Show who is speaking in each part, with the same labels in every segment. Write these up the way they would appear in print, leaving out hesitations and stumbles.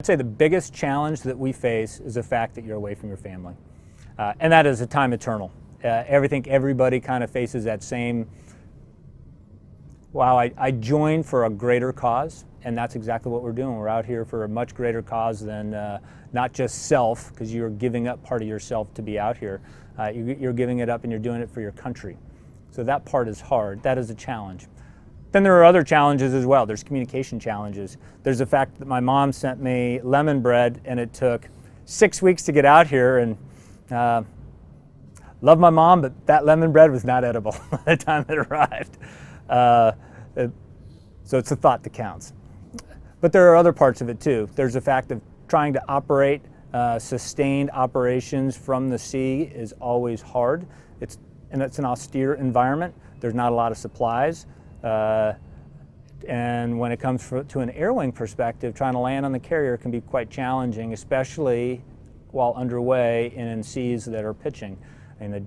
Speaker 1: I'd say the biggest challenge that we face is the fact that you're away from your family. And that is a time eternal. Everybody kind of faces that same, wow, I joined for a greater cause, and that's exactly what we're doing. We're out here for a much greater cause than not just self, because you're giving up part of yourself to be out here. You're giving it up and you're doing it for your country. So that part is hard. That is a challenge. Then there are other challenges as well. There's communication challenges. There's the fact that my mom sent me lemon bread and it took 6 weeks to get out here, and love my mom, but that lemon bread was not edible by the time it arrived. So it's the thought that counts. But there are other parts of it too. There's the fact of trying to operate sustained operations from the sea is always hard. It's an austere environment. There's not a lot of supplies. And when it comes to an air wing perspective, trying to land on the carrier can be quite challenging, especially while underway in seas that are pitching. I mean, the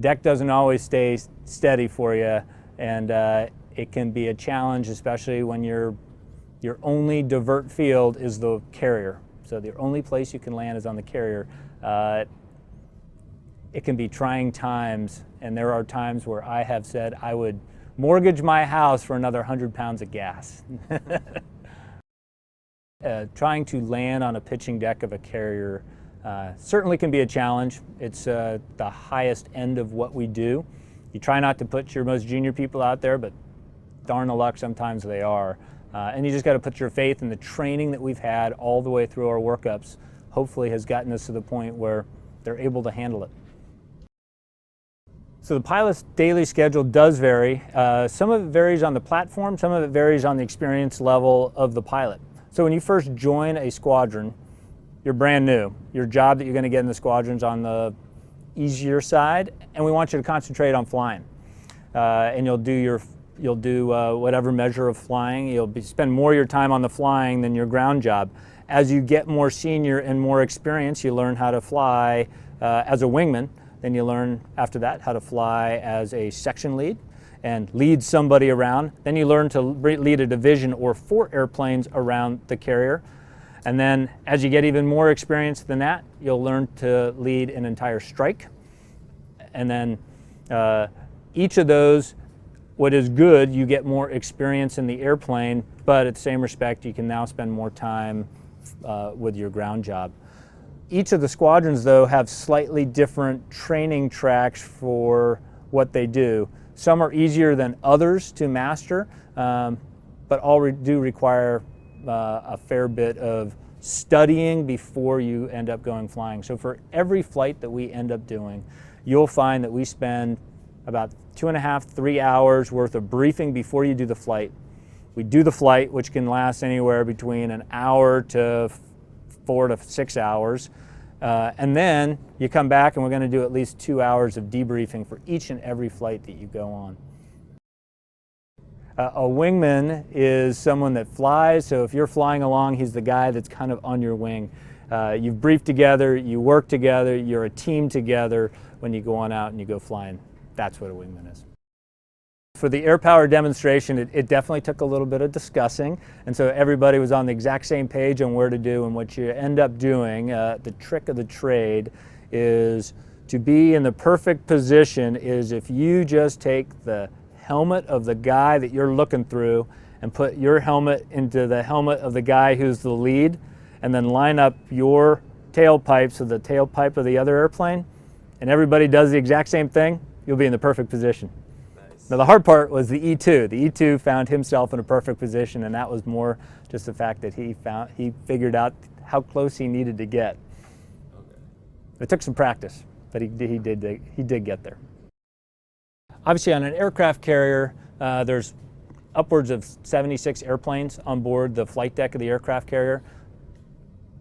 Speaker 1: deck doesn't always stay steady for you, and it can be a challenge, especially when your only divert field is the carrier. So the only place you can land is on the carrier. It can be trying times, and there are times where I have said I would mortgage my house for another 100 pounds of gas. Trying to land on a pitching deck of a carrier certainly can be a challenge. It's the highest end of what we do. You try not to put your most junior people out there, but darn the luck, sometimes they are. And you just got to put your faith in the training that we've had all the way through our workups. Hopefully has gotten us to the point where they're able to handle it. So the pilot's daily schedule does vary. Some of it varies on the platform, some of it varies on the experience level of the pilot. So when you first join a squadron, you're brand new. Your job that you're going to get in the squadron's on the easier side, and we want you to concentrate on flying. And you'll do whatever measure of flying. You'll spend more of your time on the flying than your ground job. As you get more senior and more experience, you learn how to fly as a wingman. Then you learn after that how to fly as a section lead and lead somebody around. Then you learn to lead a division or 4 airplanes around the carrier. And then as you get even more experience than that, you'll learn to lead an entire strike. And then each of those, what is good, you get more experience in the airplane, but at the same respect, you can now spend more time with your ground job. Each of the squadrons, though, have slightly different training tracks for what they do. Some are easier than others to master, but all do require a fair bit of studying before you end up going flying. So for every flight that we end up doing, you'll find that we spend about 2.5 to 3 hours worth of briefing before you do the flight. We do the flight, which can last anywhere between an hour to 4 to 6 hours. And then you come back and we're going to do at least 2 hours of debriefing for each and every flight that you go on. A wingman is someone that flies, so if you're flying along, he's the guy that's kind of on your wing. You've briefed together, you work together, you're a team together when you go on out and you go flying. That's what a wingman is. For the air power demonstration, it definitely took a little bit of discussing, and so everybody was on the exact same page on where to do. And what you end up doing, the trick of the trade, is to be in the perfect position is if you just take the helmet of the guy that you're looking through and put your helmet into the helmet of the guy who's the lead, and then line up your tailpipes with the tailpipe of the other airplane, and everybody does the exact same thing, you'll be in the perfect position. Now the hard part was the E2. The E2 found himself in a perfect position, and that was more just the fact that he figured out how close he needed to get. Okay. It took some practice, but he did get there. Obviously on an aircraft carrier, there's upwards of 76 airplanes on board the flight deck of the aircraft carrier.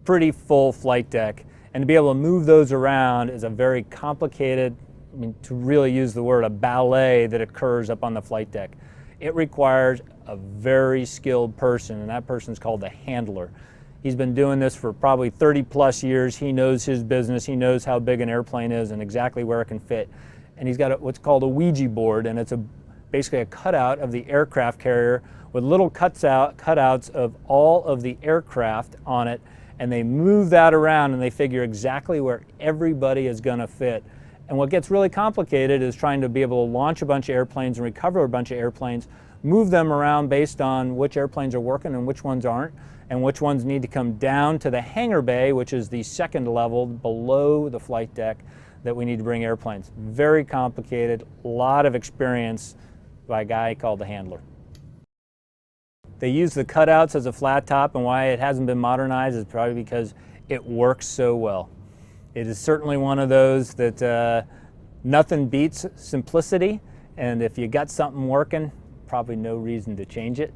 Speaker 1: Pretty full flight deck, and to be able to move those around is a very complicated, I mean, to really use the word, a ballet that occurs up on the flight deck. It requires a very skilled person, and that person's called the handler. He's been doing this for probably 30 plus years. He knows his business. He knows how big an airplane is and exactly where it can fit. And he's got what's called a Ouija board, and it's basically a cutout of the aircraft carrier with little cutouts of all of the aircraft on it, and they move that around and they figure exactly where everybody is going to fit. And what gets really complicated is trying to be able to launch a bunch of airplanes and recover a bunch of airplanes, move them around based on which airplanes are working and which ones aren't, and which ones need to come down to the hangar bay, which is the second level below the flight deck that we need to bring airplanes. Very complicated, a lot of experience by a guy called the handler. They use the cutouts as a flat top, and why it hasn't been modernized is probably because it works so well. It is certainly one of those that nothing beats simplicity, and if you got something working, probably no reason to change it.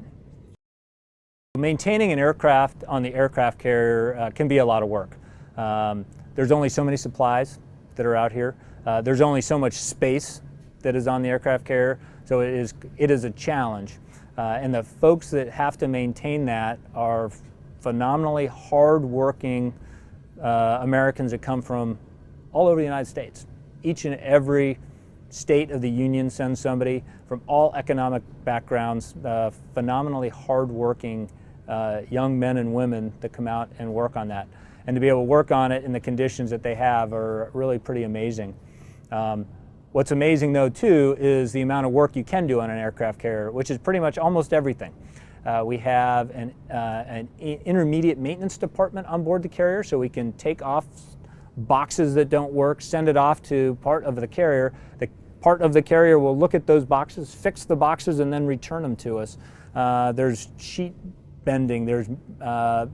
Speaker 1: Maintaining an aircraft on the aircraft carrier can be a lot of work. There's only so many supplies that are out here. There's only so much space that is on the aircraft carrier, so it is a challenge. And the folks that have to maintain that are phenomenally hard-working Americans that come from all over the United States. Each and every state of the Union sends somebody from all economic backgrounds, phenomenally hard-working young men and women that come out and work on that. And to be able to work on it in the conditions that they have are really pretty amazing. What's amazing though too is the amount of work you can do on an aircraft carrier, which is pretty much almost everything. We have an intermediate maintenance department on board the carrier, so we can take off boxes that don't work, send it off to part of the carrier. The part of the carrier will look at those boxes, fix the boxes, and then return them to us. There's sheet bending, there's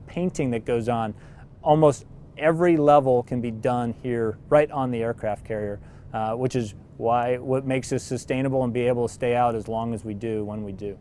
Speaker 1: painting that goes on. Almost every level can be done here right on the aircraft carrier, which is what makes us sustainable and be able to stay out as long as we do when we do.